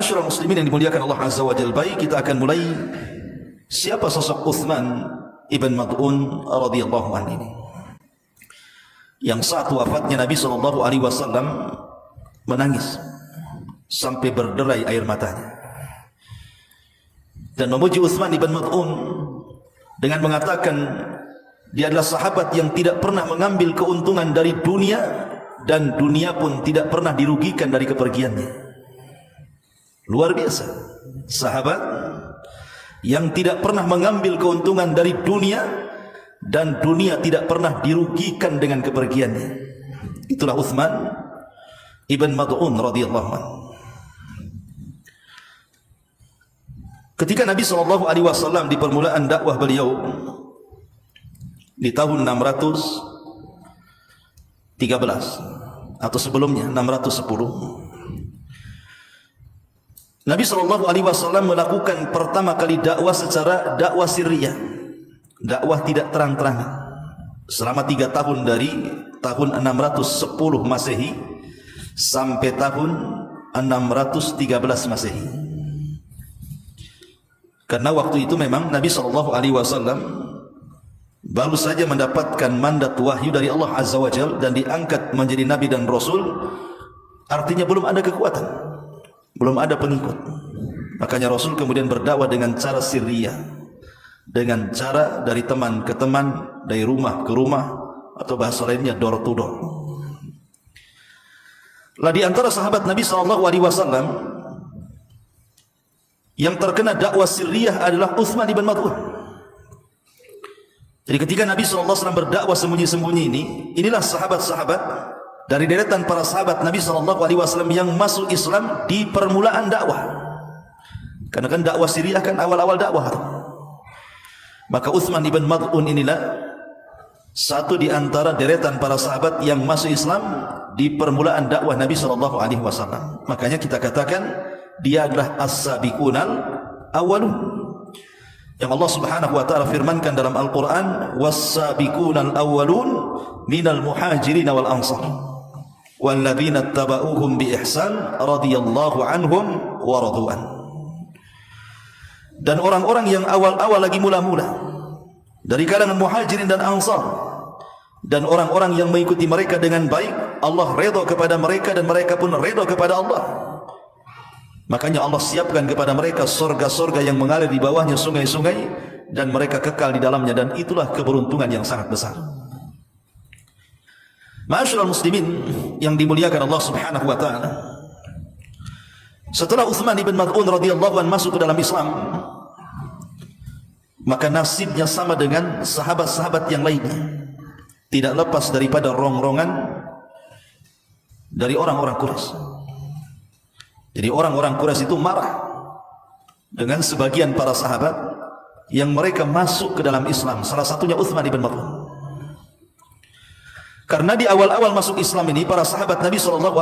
Ma'asyiral muslimin yang dimuliakan Allah Azza wa Jalla, baik kita akan mulai siapa sosok Utsman ibn Mad'un radhiyallahu anhu ini. Yang saat wafatnya Nabi sallallahu alaihi wasallam menangis sampai berderai air matanya dan memuji Utsman ibn Mad'un dengan mengatakan dia adalah sahabat yang tidak pernah mengambil keuntungan dari dunia dan dunia pun tidak pernah dirugikan dari kepergiannya. Luar biasa, sahabat yang tidak pernah mengambil keuntungan dari dunia dan dunia tidak pernah dirugikan dengan kepergiannya. Itulah Utsman ibn Mad'un radhiyallahu anhu. Ketika Nabi SAW di permulaan dakwah beliau di tahun 613 atau sebelumnya 610, Nabi SAW melakukan pertama kali dakwah secara dakwah sirriyah, dakwah tidak terang-terangan selama 3 tahun, dari tahun 610 Masehi sampai tahun 613 Masehi. Karena waktu itu memang Nabi SAW baru saja mendapatkan mandat wahyu dari Allah Azza wa Jalla dan diangkat menjadi Nabi dan Rasul. Artinya belum ada kekuatan, belum ada pengikut. Makanya Rasul kemudian berdakwah dengan cara sirriyah, dengan cara dari teman ke teman, dari rumah ke rumah, atau bahasa lainnya door to door. Lah di antara sahabat Nabi SAW yang terkena dakwah sirriyah adalah Utsman ibn Mad'un. Jadi ketika Nabi SAW berdakwah sembunyi-sembunyi inilah sahabat-sahabat dari deretan para sahabat Nabi SAW yang masuk Islam di permulaan dakwah. Karena kan dakwah sirriyah kan awal-awal dakwah. Maka Utsman ibn Mad'un inilah satu di antara deretan para sahabat yang masuk Islam di permulaan dakwah Nabi SAW. Makanya kita katakan dia adalah as-sabiqunal awwalun. Yang Allah Subhanahu wa taala firmankan dalam Al-Qur'an, was-sabiqunal awwalun minal muhajirin wal ansar walladzina tabauhum bi ihsan radhiyallahu anhum wa radu'an. Dan orang-orang yang awal-awal lagi mula-mula dari kalangan muhajirin dan ansar dan orang-orang yang mengikuti mereka dengan baik, Allah redha kepada mereka dan mereka pun redha kepada Allah. Makanya Allah siapkan kepada mereka surga-surga yang mengalir di bawahnya sungai-sungai dan mereka kekal di dalamnya, dan itulah keberuntungan yang sangat besar. Ma'asyiral muslimin yang dimuliakan Allah Subhanahu wa taala, setelah Utsman ibn Mad'un radhiyallahu anhu masuk ke dalam Islam, maka nasibnya sama dengan sahabat-sahabat yang lainnya, tidak lepas daripada rongrongan dari orang-orang Quraisy. Jadi orang-orang Quraisy itu marah dengan sebagian para sahabat yang mereka masuk ke dalam Islam, salah satunya Utsman ibn Mad'un. Karena di awal-awal masuk Islam ini para sahabat Nabi SAW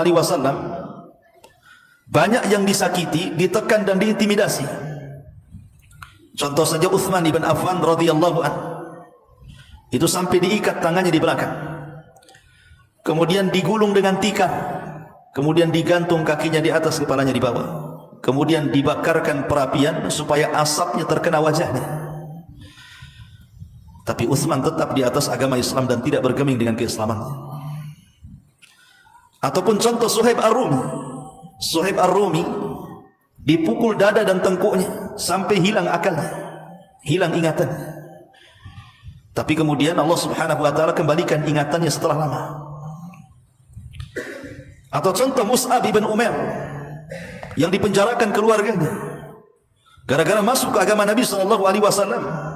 banyak yang disakiti, ditekan dan diintimidasi. Contoh saja Utsman ibn Affan radhiyallahu anhu, itu sampai diikat tangannya di belakang, kemudian digulung dengan tikar, kemudian digantung kakinya di atas, kepalanya di bawah, kemudian dibakarkan perapian supaya asapnya terkena wajahnya. Tapi Utsman tetap di atas agama Islam dan tidak bergeming dengan keislamannya. Ataupun contoh Suhaib Ar-Rumi. Suhaib Ar-Rumi dipukul dada dan tengkuknya sampai hilang akalnya, hilang ingatannya. Tapi kemudian Allah Subhanahu wa taala kembalikan ingatannya setelah lama. Atau contoh Mus'ab ibn Umair yang dipenjarakan keluarganya gara-gara masuk ke agama Nabi SAW.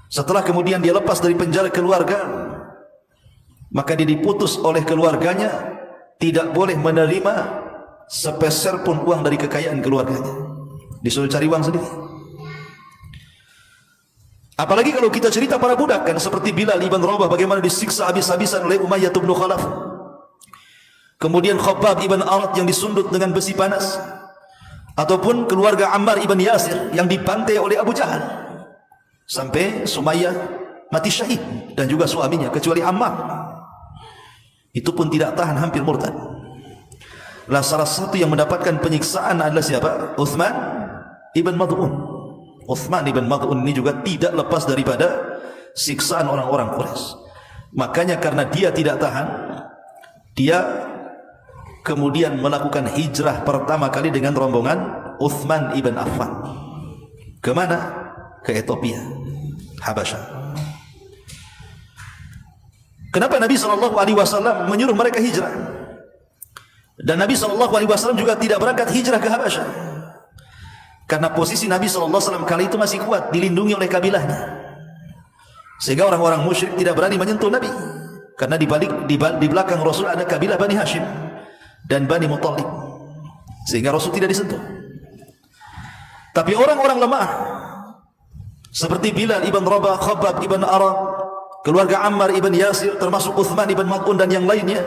Setelah kemudian dia lepas dari penjara keluarga, maka dia diputus oleh keluarganya, tidak boleh menerima sepeser pun uang dari kekayaan keluarganya, disuruh cari uang sendiri. Apalagi kalau kita cerita para budak kan, seperti Bilal ibn Rabah bagaimana disiksa habis-habisan oleh Umayyah bin Khalaf. Kemudian Khabbab ibn Arat yang disundut dengan besi panas, ataupun keluarga Ammar ibn Yasir yang dibantai oleh Abu Jahal sampai Sumayyah mati syahid, dan juga suaminya kecuali Ammar, itu pun tidak tahan, hampir murtad. Lah salah satu yang mendapatkan penyiksaan adalah siapa? Uthman ibn Mad'un. Uthman ibn Mad'un ini juga tidak lepas daripada siksaan orang-orang Quraisy. Makanya karena dia tidak tahan, dia kemudian melakukan hijrah pertama kali dengan rombongan Uthman ibn Affan. Kemana? Ke Ethiopia, Habasyah. Kenapa Nabi SAW menyuruh mereka hijrah? Dan Nabi SAW juga tidak berangkat hijrah ke Habasyah, karena posisi Nabi SAW kali itu masih kuat, dilindungi oleh kabilahnya, sehingga orang-orang musyrik tidak berani menyentuh Nabi. Karena di belakang Rasul ada kabilah Bani Hashim dan Bani Muttalib, sehingga Rasul tidak disentuh. Tapi orang-orang lemah seperti Bilal ibn Rabah, Khabbab ibn Arad, keluarga Ammar ibn Yasir, termasuk Uthman ibn Mad'un dan yang lainnya,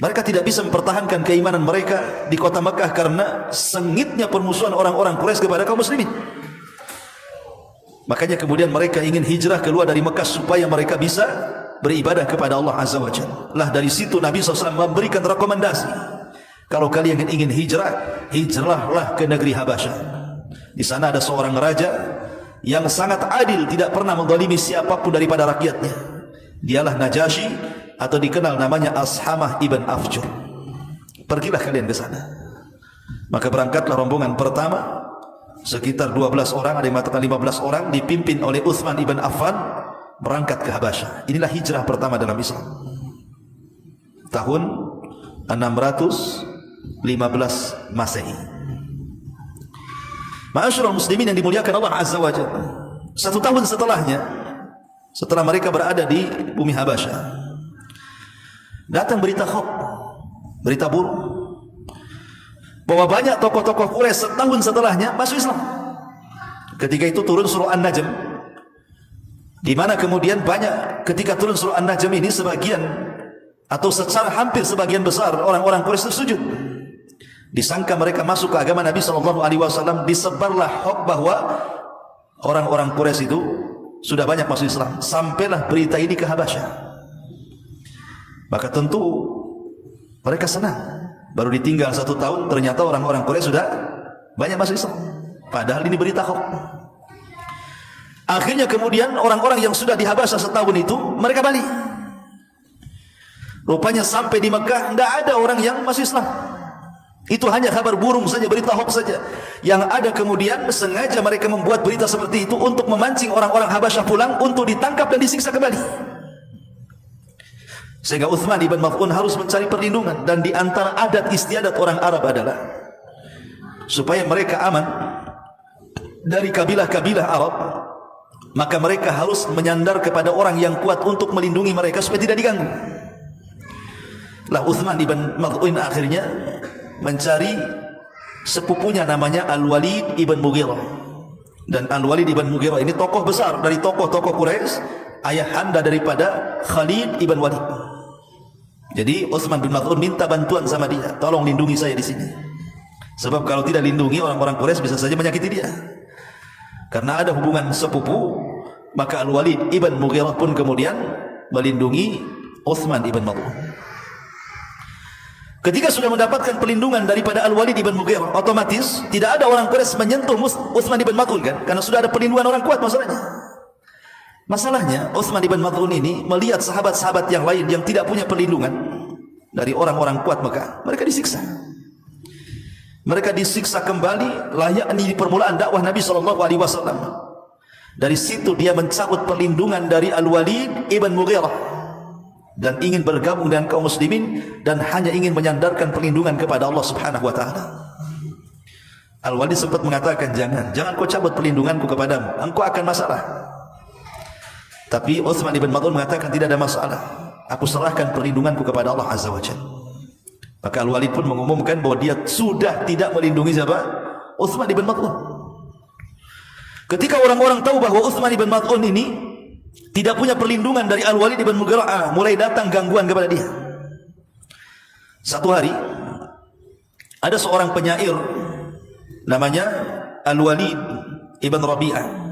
mereka tidak bisa mempertahankan keimanan mereka di kota Mekah karena sengitnya permusuhan orang-orang Quraisy kepada kaum muslimin. Makanya kemudian mereka ingin hijrah keluar dari Mekah supaya mereka bisa beribadah kepada Allah Azza wa Jalla. Lah dari situ Nabi SAW memberikan rekomendasi, kalau kalian ingin hijrah, hijrahlah ke negeri Habasyah. Di sana ada seorang raja yang sangat adil, tidak pernah menzalimi siapapun daripada rakyatnya. Dialah Najasyi, atau dikenal namanya Ashamah ibn Afjur. Pergilah kalian ke sana. Maka berangkatlah rombongan pertama, sekitar 12 orang, ada yang mengatakan 15 orang, dipimpin oleh Uthman ibn Affan, berangkat ke Habasyah. Inilah hijrah pertama dalam Islam, tahun 615 Masehi. Ma'asyiral muslimin yang dimuliakan Allah Azza wa Jalla, 1 tahun setelahnya, setelah mereka berada di bumi Habasyah, datang berita khok, berita buruk, bahwa banyak tokoh-tokoh Quraisy setahun setelahnya masuk Islam. Ketika itu turun surah An-Najm, di mana kemudian banyak, ketika turun surah An-Najm ini, sebagian atau secara hampir sebagian besar orang-orang Quraisy tersujud. Disangka mereka masuk ke agama Nabi SAW. Disebarlah hoax bahwa orang-orang Quraisy itu sudah banyak masuk Islam. Sampailah berita ini ke Habasyah. Maka tentu mereka senang. Baru ditinggal 1 tahun, ternyata orang-orang Quraisy sudah banyak masuk Islam, padahal ini berita hoax. Akhirnya kemudian orang-orang yang sudah di Habasyah setahun itu, mereka balik. Rupanya sampai di Mekah tidak ada orang yang masuk Islam. Itu hanya kabar burung saja, berita hoax saja. Yang ada kemudian sengaja mereka membuat berita seperti itu untuk memancing orang-orang Habasyah pulang untuk ditangkap dan disiksa kembali. Sehingga Uthman ibn Mad'un harus mencari perlindungan. Dan di antara adat istiadat orang Arab adalah supaya mereka aman dari kabilah-kabilah Arab, maka mereka harus menyandar kepada orang yang kuat untuk melindungi mereka supaya tidak diganggu. Lah Uthman ibn Mad'un akhirnya mencari sepupunya namanya Al-Walid ibn Mughirah. Dan Al-Walid ibn Mughirah ini tokoh besar dari tokoh-tokoh Quraisy, ayahanda daripada Khalid ibn Walid. Jadi Uthman bin Mad'un minta bantuan sama dia, tolong lindungi saya di sini. Sebab kalau tidak lindungi, orang-orang Quraisy bisa saja menyakiti dia. Karena ada hubungan sepupu, maka Al-Walid ibn Mughirah pun kemudian melindungi Uthman ibn Mad'un. Ketika sudah mendapatkan perlindungan daripada Al-Walid ibn Mughirah, otomatis tidak ada orang Quraisy menyentuh Uthman ibn Mad'un, kan? Karena sudah ada perlindungan orang kuat. Masalahnya Uthman ibn Mad'un ini melihat sahabat-sahabat yang lain yang tidak punya perlindungan dari orang-orang kuat Mekah, mereka disiksa. Mereka disiksa kembali layaknya di permulaan dakwah Nabi SAW. Dari situ dia mencabut perlindungan dari Al-Walid ibn Mughirah dan ingin bergabung dengan kaum muslimin dan hanya ingin menyandarkan perlindungan kepada Allah Subhanahu wa taala. Al-Walid sempat mengatakan, jangan kau cabut perlindunganku kepadamu, engkau akan masalah. Tapi Uthman ibn Mad'un mengatakan, tidak ada masalah, aku serahkan perlindunganku kepada Allah Azza wa Jalla. Maka Al-Walid pun mengumumkan bahwa dia sudah tidak melindungi siapa? Uthman ibn Mad'un. Ketika orang-orang tahu bahwa Uthman ibn Mad'un ini tidak punya perlindungan dari Al-Walid ibn Mughirah, mulai datang gangguan kepada dia. Satu hari ada seorang penyair namanya Al-Walid ibn Rabi'ah.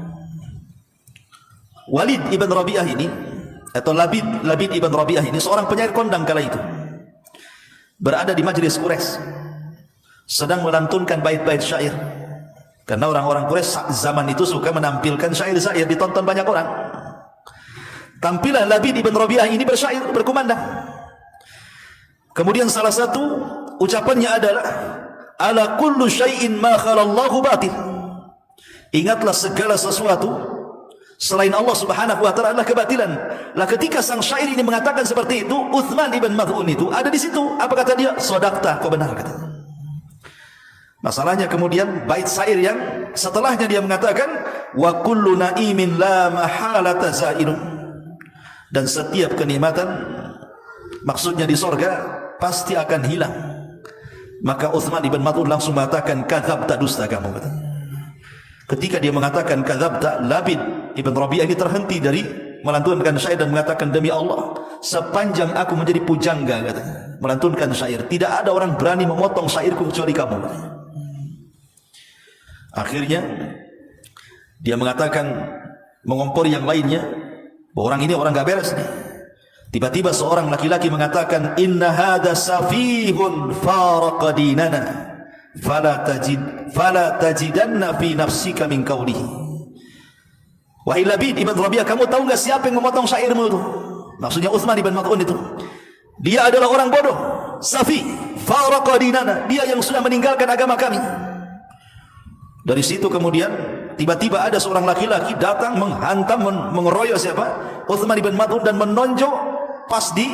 Walid ibn Rabi'ah ini, atau Labid ibn Rabi'ah ini, seorang penyair kondang kala itu. berada di majlis Quraisy sedang melantunkan bait-bait syair. Karena orang-orang Quraisy zaman itu suka menampilkan syair-syair, ditonton banyak orang. Tampilah Labid ibn Rabi'ah ini bersyair, berkumandang. Kemudian salah satu ucapannya adalah ala kullu syai'in ma khalallahu batil. Ingatlah segala sesuatu selain Allah Subhanahu wa taala adalah kebatilan. Lah ketika sang syair ini mengatakan seperti itu, Uthman ibn Mad'un itu ada di situ. Apa kata dia? Shadaqta, kau benar kata. Masalahnya kemudian bait syair yang setelahnya dia mengatakan wa kullu na'imin la mahalata za'ilun. Dan setiap kenikmatan maksudnya di sorga pasti akan hilang. Maka Uthman ibn Mad'un langsung mengatakan kadzabta, dusta kamu kata. Ketika dia mengatakan kadzabta, Labid ibn Rabi'ah ini terhenti dari melantunkan syair dan mengatakan demi Allah sepanjang aku menjadi pujangga kata, melantunkan syair tidak ada orang berani memotong syairku kecuali kamu kata. Akhirnya dia mengatakan mengompori yang lainnya bahwa orang ini orang gak beres nih. Tiba-tiba seorang laki-laki mengatakan inna hadha safihun faraqa dinana fala tajidanna fi nafsika min qawlihi. Wahai Labid ibn Rabi'ah, kamu tahu gak siapa yang memotong syairmu itu? Maksudnya Uthman ibn Mad'un itu. Dia adalah orang bodoh, safi, faraqa dinana, dia yang sudah meninggalkan agama kami. Dari situ kemudian tiba-tiba ada seorang laki-laki datang menghantam, mengeroyok siapa? Uthman ibn Mad'un dan menonjok pas di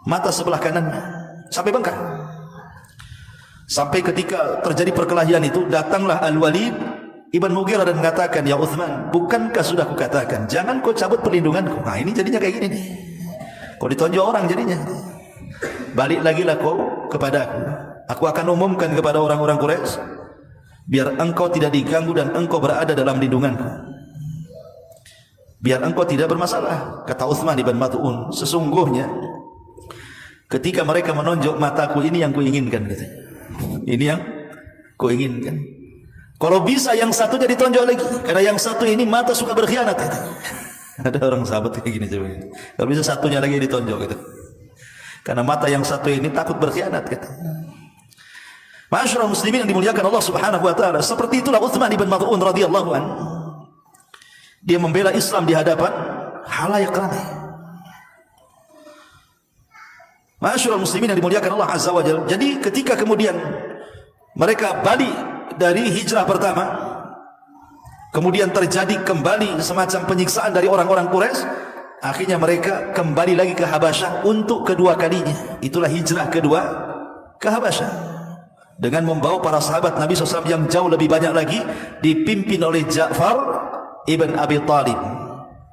mata sebelah kanannya sampai bengkak. Sampai ketika terjadi perkelahian itu datanglah Al-Walid ibn Mughirah dan mengatakan, ya Uthman, bukankah sudah kukatakan jangan kau cabut perlindunganku? Nah ini jadinya kayak gini nih. Kau ditonjok orang jadinya. Balik lagi lah kau kepada aku. Aku akan umumkan kepada orang-orang Quraisy biar engkau tidak diganggu dan engkau berada dalam lindunganku. Biar engkau tidak bermasalah. Kata Uthman ibn Mad'un, sesungguhnya ketika mereka menonjok mataku, ini yang kuinginkan katanya. Ini yang kuinginkan. Kalau bisa yang satunya ditonjok lagi, karena yang satu ini mata suka berkhianat katanya. Ada orang sahabat kayak gini coba. Kalau bisa satunya lagi ditonjok gitu. Karena mata yang satu ini takut berkhianat katanya. Ma'asyiral muslimin yang dimuliakan Allah Subhanahu wa taala, seperti itulah Uthman ibn Mad'un radhiyallahu anhu. Dia membela Islam di hadapan khalayak ramai. Ma'asyiral muslimin yang dimuliakan Allah Azza wa Jalla. Jadi ketika kemudian mereka balik dari hijrah pertama, kemudian terjadi kembali semacam penyiksaan dari orang-orang Quraisy, akhirnya mereka kembali lagi ke Habasyah untuk kedua kalinya. Itulah hijrah kedua ke Habasyah. Dengan membawa para sahabat Nabi SAW yang jauh lebih banyak lagi, dipimpin oleh Ja'far ibn Abi Talib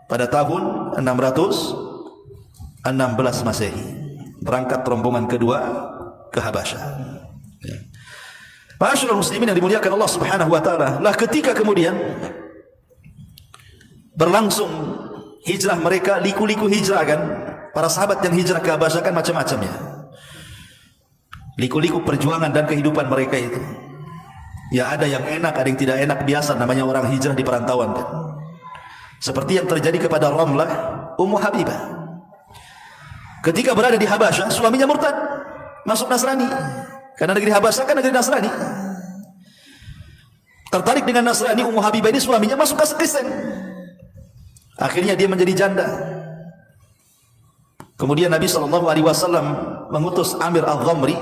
pada tahun 616 Masehi, berangkat rombongan kedua ke Habasyah. Ma'asyiral muslimin yang dimuliakan Allah Subhanahu wa taala, lah ketika kemudian berlangsung hijrah mereka, liku-liku hijrah kan, para sahabat yang hijrah ke Habasyah kan macam-macam ya. Liku-liku perjuangan dan kehidupan mereka itu. Ya ada yang enak, ada yang tidak enak, biasa namanya orang hijrah di perantauan kan. Seperti yang terjadi kepada Ramlah Ummu Habibah. Ketika berada di Habasyah, suaminya murtad, masuk Nasrani. Karena negeri Habasyah kan negeri Nasrani. Tertarik dengan Nasrani, Ummu Habibah ini suaminya masuk ke Kristen. Akhirnya dia menjadi janda. Kemudian Nabi SAW mengutus Amir al-Ghamri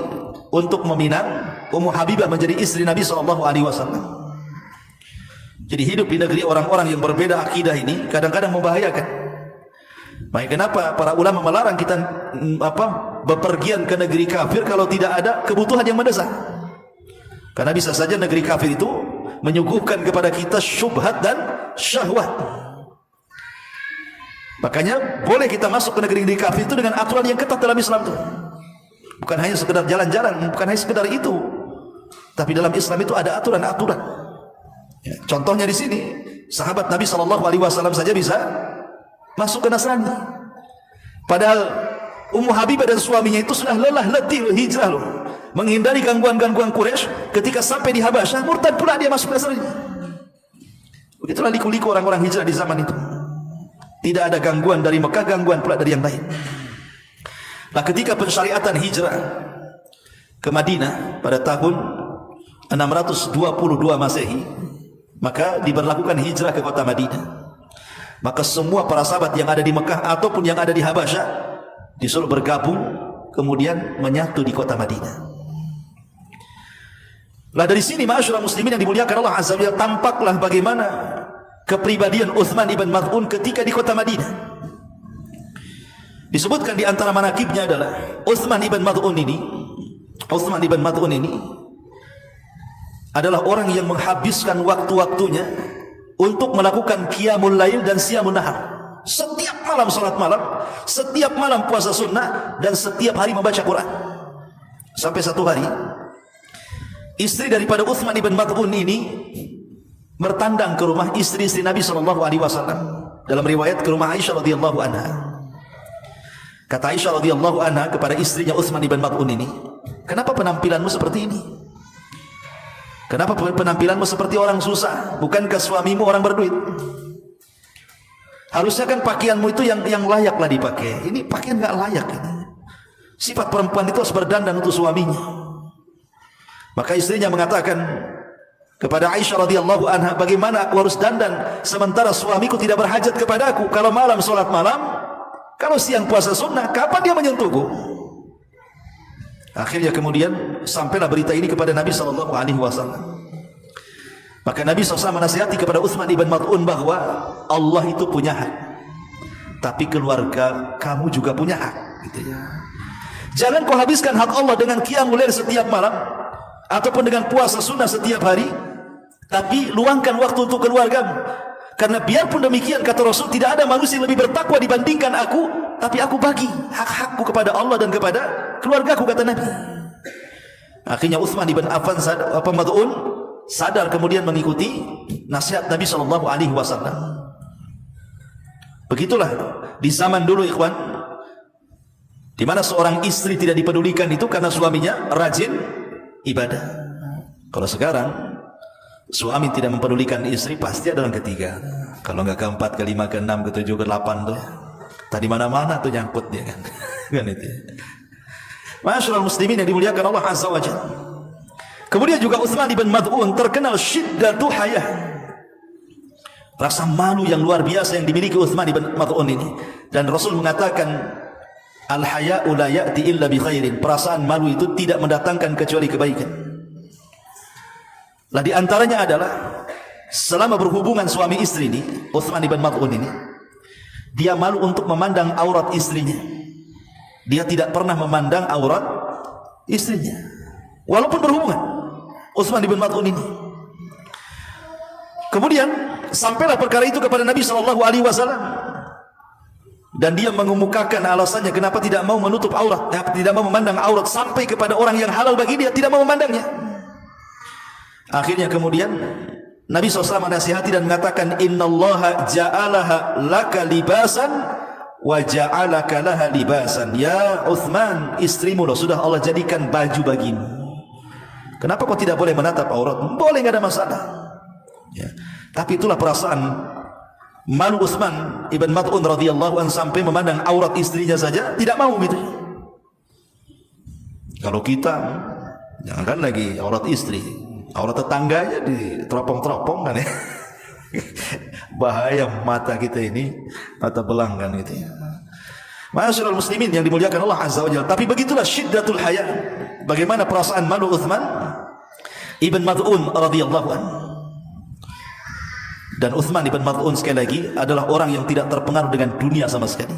untuk meminang Ummu Habibah menjadi istri Nabi SAW. Jadi hidup di negeri orang-orang yang berbeda akidah ini kadang-kadang membahayakan. Makanya kenapa para ulama melarang kita bepergian ke negeri kafir kalau tidak ada kebutuhan yang mendesak. Karena bisa saja negeri kafir itu menyuguhkan kepada kita syubhat dan syahwat. Makanya boleh kita masuk ke negeri-negeri kafir itu dengan aturan yang ketat dalam Islam itu. Bukan hanya sekedar jalan-jalan, bukan hanya sekedar itu. Tapi dalam Islam itu ada aturan-aturan. Ya, contohnya di sini, sahabat Nabi SAW saja bisa masuk ke Nasrani. Padahal Ummu Habibah dan suaminya itu sudah lelah letih hijrah loh, menghindari gangguan-gangguan Quraisy. Ketika sampai di Habasyah, murtad pula dia masuk ke Nasrani. Begitulah liku-liku orang-orang hijrah di zaman itu. Tidak ada gangguan dari Mekah, gangguan pula dari yang lain. Nah ketika pensyariatan hijrah ke Madinah pada tahun 622 Masehi, maka diberlakukan hijrah ke kota Madinah. Maka semua para sahabat yang ada di Mekah ataupun yang ada di Habasyah disuruh bergabung, kemudian menyatu di kota Madinah. Lah dari sini ma'asyiral muslimin yang dimuliakan Allah Azza wa Jalla, tampaklah bagaimana kepribadian Utsman ibn Maz'un ketika di kota Madinah. Disebutkan di antara manakibnya adalah Utsman ibn Maz'un ini adalah orang yang menghabiskan waktu-waktunya untuk melakukan qiyamul lail dan siyamun nahar. Setiap malam salat malam, setiap malam puasa sunnah, dan setiap hari membaca Quran. Sampai satu hari istri daripada Utsman ibn Maz'un ini bertandang ke rumah istri-istri Nabi SAW. Dalam riwayat ke rumah Aisyah radhiyallahu anha. Kata Aisyah radhiyallahu anha kepada istrinya Utsman ibn Maz'un ini, "Kenapa penampilanmu seperti ini? Kenapa penampilanmu seperti orang susah? Bukankah suamimu orang berduit? Harusnya kan pakaianmu itu yang layaklah dipakai. Ini pakaian nggak layak ini. Sifat perempuan itu harus berdandan untuk suaminya." Maka istrinya mengatakan kepada Aisyah radhiyallahu anha, "Bagaimana aku harus dandan sementara suamiku tidak berhajat kepada aku? Kalau malam salat malam, kalau siang puasa sunnah, kapan dia menyentuhku?" Akhirnya kemudian sampailah berita ini kepada Nabi SAW. Maka Nabi SAW menasihati kepada Utsman ibn Maz'un bahwa Allah itu punya hak, tapi keluarga kamu juga punya hak, gitu ya. Jangan kau habiskan hak Allah dengan qiyamul lail setiap malam ataupun dengan puasa sunnah setiap hari, tapi luangkan waktu untuk keluargamu. Karena biarpun demikian, kata Rasul, tidak ada manusia yang lebih bertakwa dibandingkan aku, tapi aku bagi hak-hakku kepada Allah dan kepada keluargaku, kata Nabi. Akhirnya Utsman ibn Maz'un sadar, kemudian mengikuti nasihat Nabi SAW. Begitulah di zaman dulu, ikhwan, di mana seorang istri tidak dipedulikan itu karena suaminya rajin ibadah. Kalau sekarang suami tidak mempedulikan istri, pasti ada yang ketiga. Kalau nggak keempat, kelima, keenam, ketujuh, ke-8 tuh. Tadi mana-mana tuh nyangkut dia kan. Kan itu. Ma'asyiral muslimin yang dimuliakan Allah Azza wa Jalla. Kemudian juga Utsman ibn Maz'un terkenal syiddatu hayah. Rasa malu yang luar biasa yang dimiliki Utsman ibn Maz'un ini. Dan Rasul mengatakan, "Al-haya'u la ya'ti illa bi khairin." Perasaan malu itu tidak mendatangkan kecuali kebaikan. Lah di antaranya adalah selama berhubungan suami istri ini, Utsman ibn Maz'un ini, dia malu untuk memandang aurat istrinya. Dia tidak pernah memandang aurat istrinya walaupun berhubungan, Utsman ibn Maz'un ini. Kemudian sampailah perkara itu kepada Nabi SAW, dan dia mengemukakan alasannya kenapa tidak mau menutup aurat, tidak mau memandang aurat, sampai kepada orang yang halal bagi dia tidak mau memandangnya. Akhirnya kemudian Nabi SAW menasihati dan mengatakan, "Innallaha ja'alaha laka libasan wa ja'alaka laha libasan." Ya Utsman, istrimu loh sudah Allah jadikan baju bagimu. Kenapa kau tidak boleh menatap aurat? Boleh, nggak ada masalah. Ya. Tapi itulah perasaan malu Utsman ibn Maz'un radhiyallahu anhu sampai memandang aurat istrinya saja tidak mau gitu. Kalau kita jangankan lagi aurat istri, aurat tetangganya diteropong-teropong kan ya. Bahaya mata kita ini, mata belang kan gitu ya. Ma'asyiral muslimin yang dimuliakan Allah Azza wa Jalla. Tapi begitulah syiddatul haya. Bagaimana perasaan malu Utsman ibn Maz'un radhiyallahu anhu. Dan Utsman ibn Maz'un sekali lagi adalah orang yang tidak terpengaruh dengan dunia sama sekali.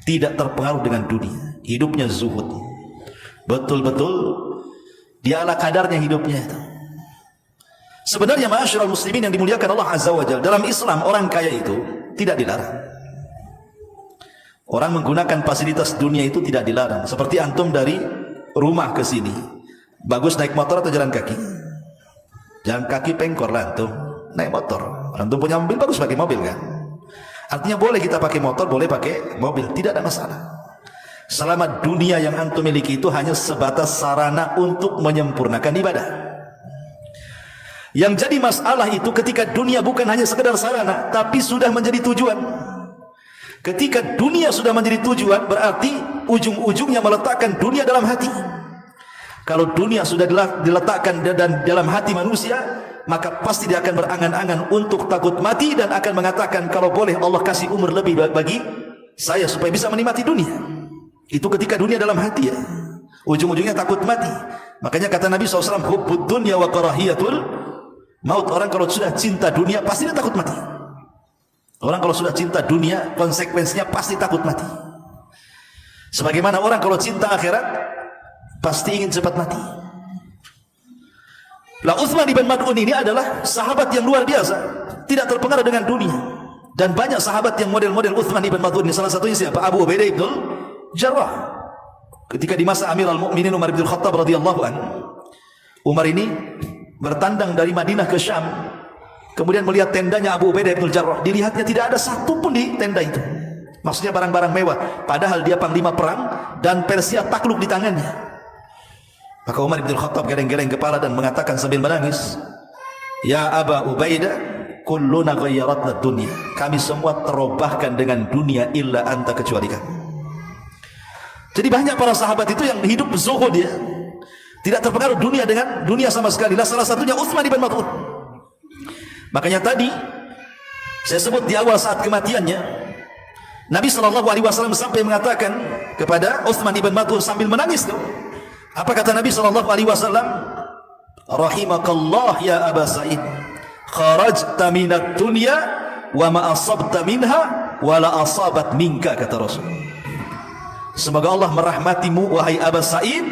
Tidak terpengaruh dengan dunia. Hidupnya zuhud. Betul-betul dia ala kadarnya hidupnya itu. Sebenarnya ma'asyiral muslimin yang dimuliakan Allah Azza wa Jalla, dalam Islam orang kaya itu tidak dilarang. Orang menggunakan fasilitas dunia itu tidak dilarang. Seperti antum dari rumah ke sini, bagus naik motor atau jalan kaki? Jalan kaki pengkor lah antum, naik motor. Antum punya mobil, bagus pakai mobil kan? Artinya boleh kita pakai motor, boleh pakai mobil, tidak ada masalah. Selama dunia yang antum miliki itu hanya sebatas sarana untuk menyempurnakan ibadah. Yang jadi masalah itu ketika dunia bukan hanya sekedar sarana, tapi sudah menjadi tujuan. Ketika dunia sudah menjadi tujuan, berarti ujung-ujungnya meletakkan dunia dalam hati. Kalau dunia sudah diletakkan dalam hati manusia, maka pasti dia akan berangan-angan untuk takut mati dan akan mengatakan, kalau boleh Allah kasih umur lebih bagi saya supaya bisa menikmati dunia. Itu ketika dunia dalam hati ya. Ujung-ujungnya takut mati. Makanya kata Nabi SAW, hubbud dunya wa karahiyatul maut. Orang kalau sudah cinta dunia pasti dia takut mati. Orang kalau sudah cinta dunia, konsekuensinya pasti takut mati. Sebagaimana orang kalau cinta akhirat pasti ingin cepat mati. Lah Utsman ibn Mad'un ini adalah sahabat yang luar biasa, tidak terpengaruh dengan dunia. Dan banyak sahabat yang model-model Utsman ibn Mad'un ini. Salah satunya siapa? Abu Ubaidah ibn Jarrah. Ketika di masa Amirul Mukminin Umar bin Khattab radhiyallahu anhu, Umar ini bertandang dari Madinah ke Syam, kemudian melihat tendanya Abu Ubaidah ibn Jarrah. Dilihatnya tidak ada satu pun di tenda itu. Maksudnya barang-barang mewah, padahal dia panglima perang dan Persia takluk di tangannya. Maka Umar bin Khattab geleng-geleng kepala dan mengatakan sambil menangis, "Ya Aba Ubaidah, kulluna ghayyaratna dunya." Kami semua terobahkan dengan dunia illa anta, kecuali kamu. Jadi banyak para sahabat itu yang hidup zuhud ya. Tidak terpengaruh dunia dengan dunia sama sekali. Lah salah satunya Utsman ibn Mad'un. Makanya tadi saya sebut di awal saat kematiannya, Nabi SAW sampai mengatakan kepada Utsman ibn Mad'un sambil menangis tuh. Apa kata Nabi SAW? Rahimakallah ya Aba Sa'id, kharajta minat dunya wa ma asabta minha wa la asabat minka, kata Rasul. Semoga Allah merahmatimu wahai Aba Sa'id,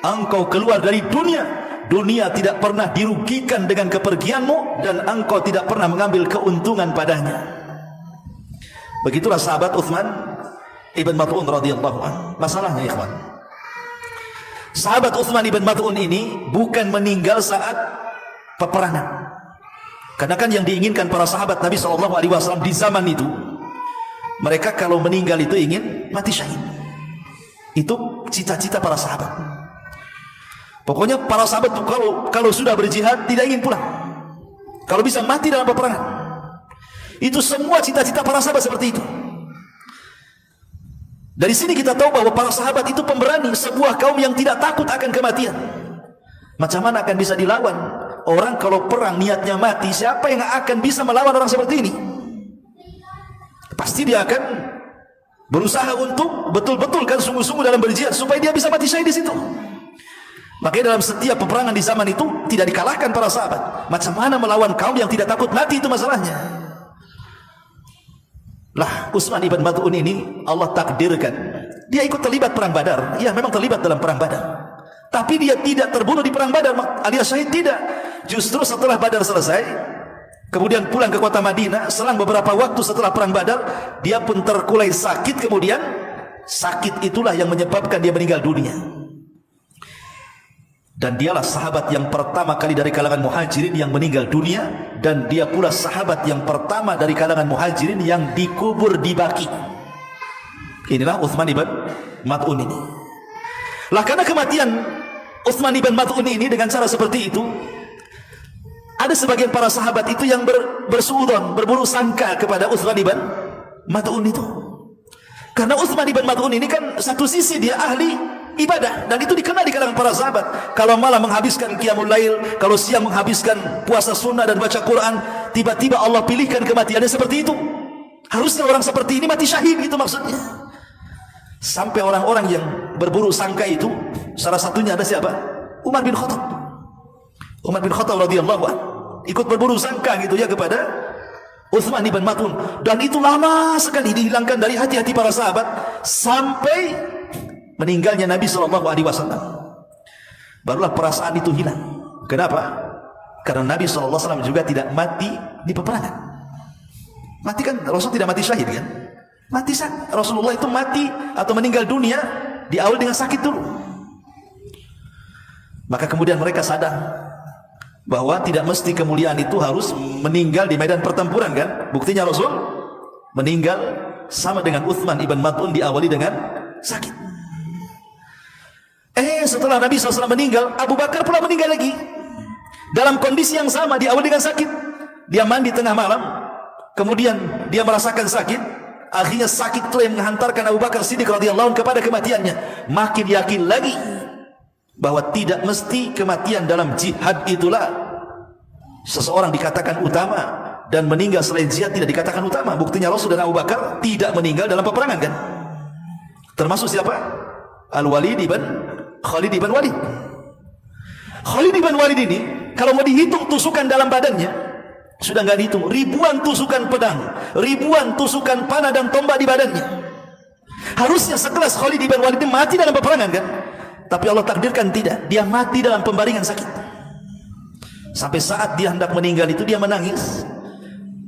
engkau keluar dari dunia, dunia tidak pernah dirugikan dengan kepergianmu dan engkau tidak pernah mengambil keuntungan padanya. Begitulah sahabat Utsman ibn Mad'un radhiyallahu anhu. Masalahnya ikhwan, sahabat Utsman ibn Mad'un ini bukan meninggal saat peperangan. Karena kan yang diinginkan para sahabat Nabi SAW di zaman itu, mereka kalau meninggal itu ingin mati syahid. Itu cita-cita para sahabat. Pokoknya para sahabat kalau sudah berjihad tidak ingin pulang. Kalau bisa mati dalam peperangan. Itu semua cita-cita para sahabat seperti itu. Dari sini kita tahu bahwa para sahabat itu pemberani, sebuah kaum yang tidak takut akan kematian. Macam mana akan bisa dilawan? Orang kalau perang niatnya mati, siapa yang akan bisa melawan orang seperti ini? Pasti dia akan berusaha untuk betul-betul kan sungguh-sungguh dalam berjihad supaya dia bisa mati syahid di situ. Makanya dalam setiap peperangan di zaman itu tidak dikalahkan para sahabat. Macam mana melawan kaum yang tidak takut mati, itu masalahnya. Lah Utsman ibn Mad'un ini Allah takdirkan dia ikut terlibat perang Badar. Ya memang terlibat dalam perang Badar, tapi dia tidak terbunuh di perang Badar alias syahid, tidak. Justru setelah Badar selesai, kemudian pulang ke kota Madinah, selang beberapa waktu setelah perang Badar, dia pun terkulai sakit. Kemudian sakit itulah yang menyebabkan dia meninggal dunia. Dan dialah sahabat yang pertama kali dari kalangan muhajirin yang meninggal dunia, dan dia pula sahabat yang pertama dari kalangan muhajirin yang dikubur di Baqi. Inilah Utsman ibn Mad'un ini. Lah karena kematian Utsman ibn Mad'un ini dengan cara seperti itu, ada sebagian para sahabat itu yang bersuudzon, berburuk sangka kepada Utsman ibn Mad'un itu. Karena Utsman ibn Mad'un ini kan satu sisi dia ahli ibadah, dan itu dikenal di kalangan para sahabat. Kalau malam menghabiskan qiyamul lail, kalau siang menghabiskan puasa sunnah dan baca Quran, tiba-tiba Allah pilihkan kematiannya seperti itu. Harusnya orang seperti ini mati syahid, itu maksudnya. Sampai orang-orang yang berburuk sangka itu, salah satunya ada siapa? Umar bin Khattab. Umar bin Khattab radhiyallahu anhu ikut berburuk sangka gitu ya kepada Utsman ibn Mad'un, dan itu lama sekali dihilangkan dari hati-hati para sahabat sampai meninggalnya Nabi SAW. Barulah perasaan itu hilang. Kenapa? Karena Nabi SAW juga tidak mati di peperangan. Mati kan Rasul tidak mati syahid kan? Mati Rasulullah itu mati atau meninggal dunia di awal dengan sakit dulu. Maka kemudian mereka sadar bahwa tidak mesti kemuliaan itu harus meninggal di medan pertempuran kan? Buktinya Rasul meninggal sama dengan Utsman ibn Mad'un diawali dengan sakit. Setelah Nabi SAW meninggal, Abu Bakar pula meninggal lagi dalam kondisi yang sama, diawali dengan sakit. Dia mandi tengah malam, kemudian dia merasakan sakit. Akhirnya sakit itu yang menghantarkan Abu Bakar Siddiq radhiyallahu anhu kepada kematiannya. Makin yakin lagi bahwa tidak mesti kematian dalam jihad itulah seseorang dikatakan utama, dan meninggal selain jihad tidak dikatakan utama. Buktinya Rasul dan Abu Bakar tidak meninggal dalam peperangan kan? Termasuk siapa? Al-Walid ibn Khalid ibn Walid. Khalid ibn Walid ini kalau mau dihitung tusukan dalam badannya sudah nggak dihitung, ribuan tusukan pedang, ribuan tusukan panah dan tombak di badannya. Harusnya sekelas Khalid ibn Walid ini mati dalam peperangan kan? Tapi Allah takdirkan tidak, dia mati dalam pembaringan sakit. Sampai saat dia hendak meninggal itu dia menangis.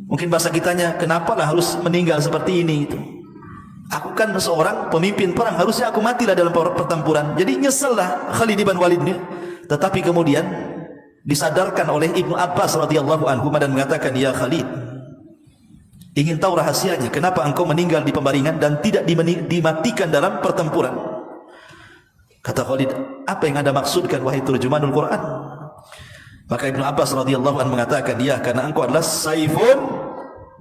Mungkin bahasa kitanya, kenapalah harus meninggal seperti ini itu. Aku kan seorang pemimpin perang, harusnya aku matilah dalam pertempuran. Jadi nyesellah Khalid ibn Walid ini. Tetapi kemudian disadarkan oleh Ibnu Abbas radhiyallahu anhu dan mengatakan, ya Khalid, ingin tahu rahasianya kenapa engkau meninggal di pembaringan dan tidak dimatikan dalam pertempuran? Kata Khalid, apa yang Anda maksudkan wahai terjemahanul Quran? Maka Ibnu Abbas radhiyallahu anhu mengatakan, ya, karena engkau adalah saifun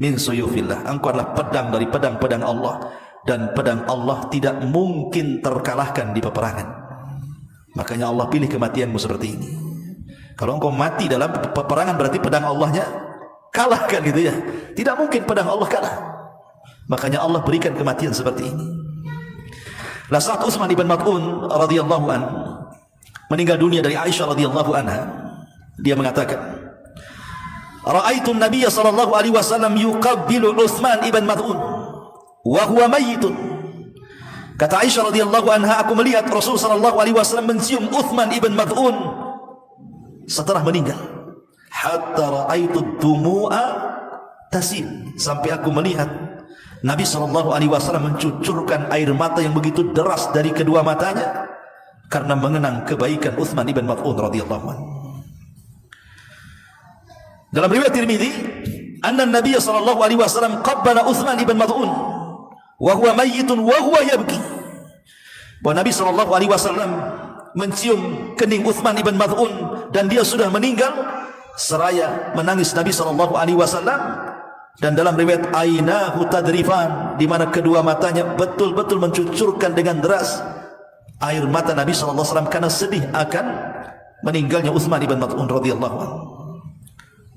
min suyufillah. Engkau adalah pedang dari pedang-pedang Allah, dan pedang Allah tidak mungkin terkalahkan di peperangan. Makanya Allah pilih kematianmu seperti ini. Kalau engkau mati dalam peperangan berarti pedang Allahnya kalah kan gitu ya. Tidak mungkin pedang Allah kalah. Makanya Allah berikan kematian seperti ini. Lah saat Utsman ibn Maz'un radhiyallahu anhu meninggal dunia dari Aisyah radhiyallahu anha, dia mengatakan, ra'aitu an-nabiy sallallahu alaihi wasallam yuqabbilu Utsman ibn Maz'un wa huwa mayyitun. Kata Aisyah radhiyallahu anha, aku melihat Rasul sallallahu alaihi wasallam mencium Utsman ibn Maz'un setelah meninggal. Hatta ra'aitu ad-dumu'a tasil, sampai aku melihat Nabi SAW mencucurkan air mata yang begitu deras dari kedua matanya karena mengenang kebaikan Utsman ibn Maz'un radhiyallahu anhu. Dalam riwayat Tirmidzi, anna Nabi SAW qabbala Utsman ibn Maz'un wa huwa mayyitun wa huwa yabki. Bahwa Nabi SAW mencium kening Utsman ibn Maz'un dan dia sudah meninggal, seraya menangis Nabi SAW. Dan dalam riwayat ainahu tadrifan, di mana kedua matanya betul-betul mencucurkan dengan deras air mata Nabi SAW karena sedih akan meninggalnya Utsman ibn Maz'un radhiyallahu anhu.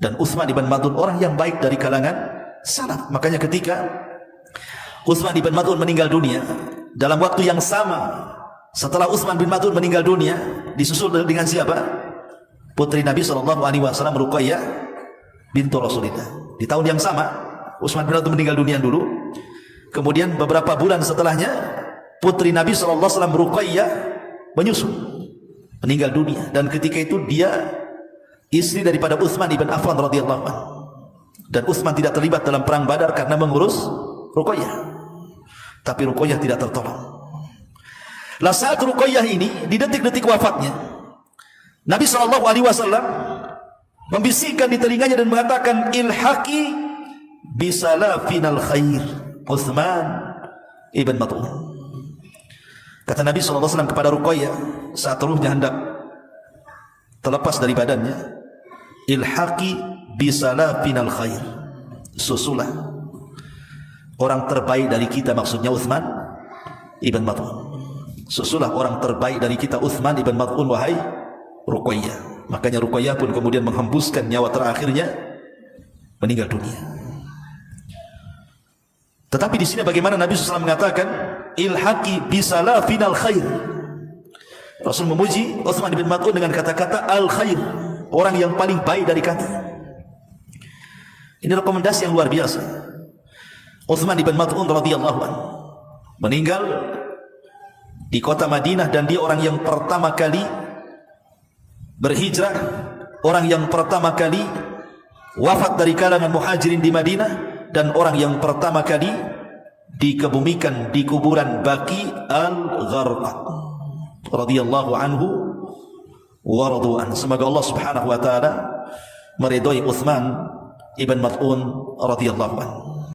Dan Utsman ibn Maz'un orang yang baik dari kalangan salaf. Makanya ketika Utsman ibn Maz'un meninggal dunia, dalam waktu yang sama setelah Utsman bin Maz'un meninggal dunia, disusul dengan siapa? Putri Nabi SAW, Ruqayyah bintu Rasulillah. Di tahun yang sama Utsman bin Maz'un meninggal dunia dulu. Kemudian beberapa bulan setelahnya putri Nabi SAW, Ruqayyah, menyusul, meninggal dunia. Dan ketika itu dia istri daripada Utsman ibn Affan radhiyallahu anhu. Dan Utsman tidak terlibat dalam perang Badar karena mengurus Ruqayyah. Tapi Ruqayyah tidak tertolong. Lah saat Ruqayyah ini di detik-detik wafatnya, Nabi SAW membisikkan di telinganya dan mengatakan, ilhaqi bisalafinal khair Utsman ibn Maz'un. Kata Nabi SAW kepada Ruqayyah saat ruhnya hendak terlepas dari badannya, ilhaqi bisalafinal khair, susulah orang terbaik dari kita, maksudnya Utsman ibn Maz'un. Susulah orang terbaik dari kita Utsman ibn Maz'un wahai Ruqayyah. Makanya Ruqayyah pun kemudian menghembuskan nyawa terakhirnya, meninggal dunia. Tetapi di sini bagaimana Nabi SAW mengatakan ilhaqi bisalafinal khair. Rasul memuji Utsman bin Maz'un dengan kata-kata al khair, orang yang paling baik dari kami. Ini rekomendasi yang luar biasa. Utsman bin Maz'un radhiyallahu anhu meninggal di kota Madinah, dan dia orang yang pertama kali berhijrah, orang yang pertama kali wafat dari kalangan muhajirin di Madinah, dan orang yang pertama kali dikebumikan di kuburan Baqi al-Gharqad radhiyallahu anhu wa radwan. Semoga Allah Subhanahu wa taala meridhai Utsman ibn Maz'un radhiyallahu anhu.